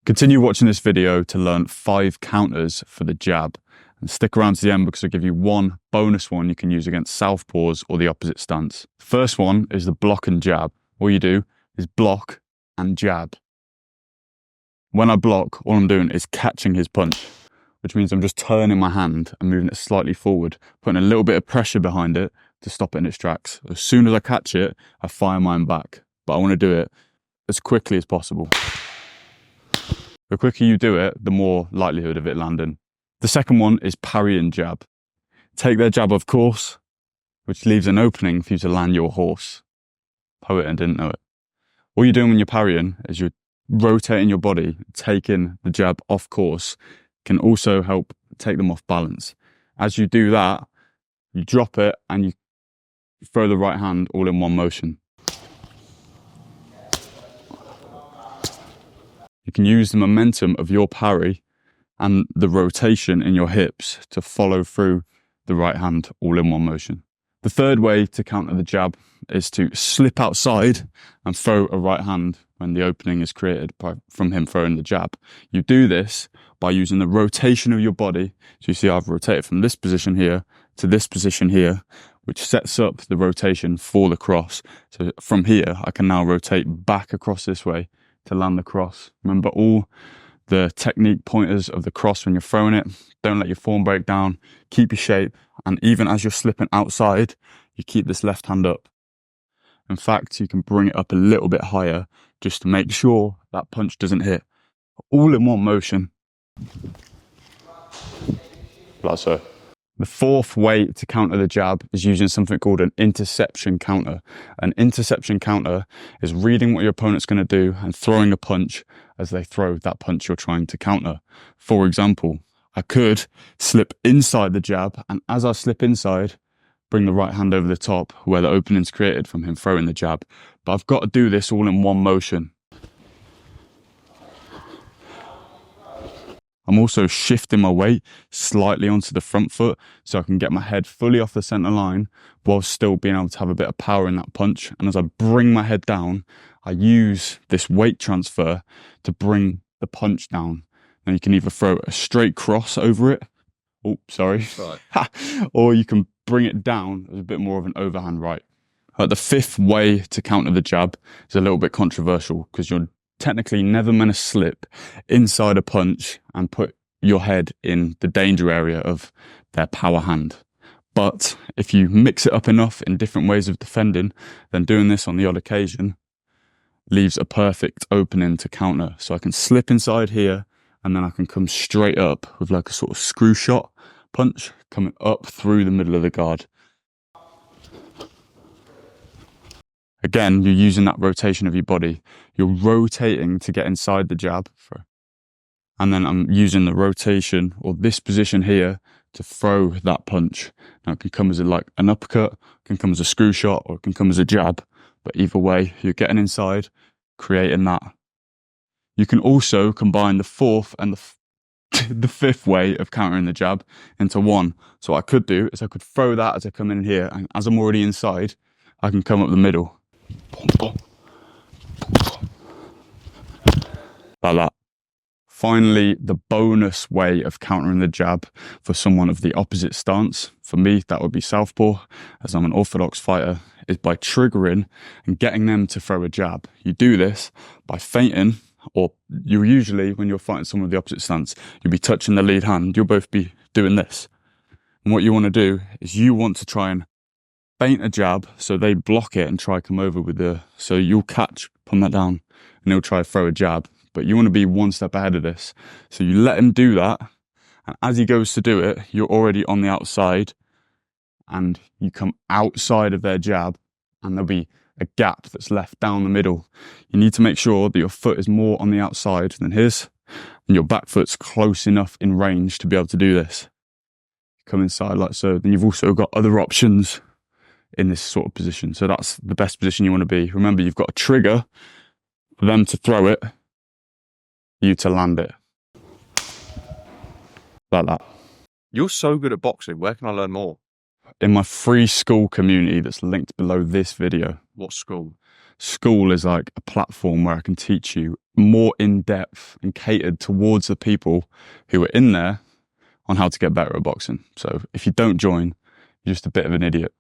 Continue watching this video to learn 5 counters for the jab. And stick around to the end because I'll give you one bonus one you can use against southpaws or the opposite stance. First one is the block and jab. All you do is block and jab. When I block, all I'm doing is catching his punch, which means I'm just turning my hand and moving it slightly forward, putting a little bit of pressure behind it to stop it in its tracks. As soon as I catch it, I fire mine back, but I want to do it as quickly as possible. The quicker you do it, the more likelihood of it landing. The second one is parrying jab. Take their jab off course, which leaves an opening for you to land your horse. Poet and didn't know it. All you're doing when you're parrying is you're rotating your body, taking the jab off course, can also help take them off balance. As you do that, you drop it and you throw the right hand all in one motion. You can use the momentum of your parry and the rotation in your hips to follow through the right hand all in one motion. The third way to counter the jab is to slip outside and throw a right hand when the opening is created from him throwing the jab. You do this by using the rotation of your body. So you see I've rotated from this position here to this position here, which sets up the rotation for the cross. So from here, I can now rotate back across this way to land the cross. Remember all the technique pointers of the cross when you're throwing it. Don't let your form break down. Keep your shape. And even as you're slipping outside, you keep this left hand up. In fact, you can bring it up a little bit higher just to make sure that punch doesn't hit. All in one motion. Like so. The fourth way to counter the jab is using something called an interception counter. An interception counter is reading what your opponent's going to do and throwing a punch as they throw that punch you're trying to counter. For example, I could slip inside the jab, and as I slip inside, bring the right hand over the top where the opening's created from him throwing the jab. But I've got to do this all in one motion. I'm also shifting my weight slightly onto the front foot so I can get my head fully off the center line while still being able to have a bit of power in that punch. And as I bring my head down, I use this weight transfer to bring the punch down. Now you can either throw a straight cross over it. Oh, sorry. Right. Or you can bring it down as a bit more of an overhand right. The fifth way to counter the jab is a little bit controversial because you're technically never meant to slip inside a punch and put your head in the danger area of their power hand. But if you mix it up enough in different ways of defending, then doing this on the odd occasion leaves a perfect opening to counter. So I can slip inside here and then I can come straight up with like a sort of screw shot punch coming up through the middle of the guard. Again, you're using that rotation of your body. You're rotating to get inside the jab. And then I'm using the rotation or this position here to throw that punch. Now it can come as like an uppercut, it can come as a screw shot, or it can come as a jab. But either way, you're getting inside, creating that. You can also combine the fourth and the fifth way of countering the jab into one. So what I could do is I could throw that as I come in here, and as I'm already inside, I can come up the middle. Like that. Finally, the bonus way of countering the jab for someone of the opposite stance, for me that would be southpaw, as I'm an orthodox fighter, is by triggering and getting them to throw a jab. You do this by feinting, or you usually, when you're fighting someone of the opposite stance, you'll be touching the lead hand, you'll both be doing this. And what you want to do is you want to try and feint a jab so they block it and try come over with so you'll catch, put that down, and he'll try to throw a jab. But you want to be one step ahead of this. So you let him do that, and as he goes to do it, you're already on the outside, and you come outside of their jab, and there'll be a gap that's left down the middle. You need to make sure that your foot is more on the outside than his, and your back foot's close enough in range to be able to do this. Come inside like so. Then you've also got other options in this sort of position. So that's the best position you want to be. Remember, you've got a trigger for them to throw it, you to land it. Like that. You're so good at boxing. Where can I learn more? In my free school community that's linked below this video. What school? School is like a platform where I can teach you more in depth and catered towards the people who are in there on how to get better at boxing. So if you don't join, you're just a bit of an idiot.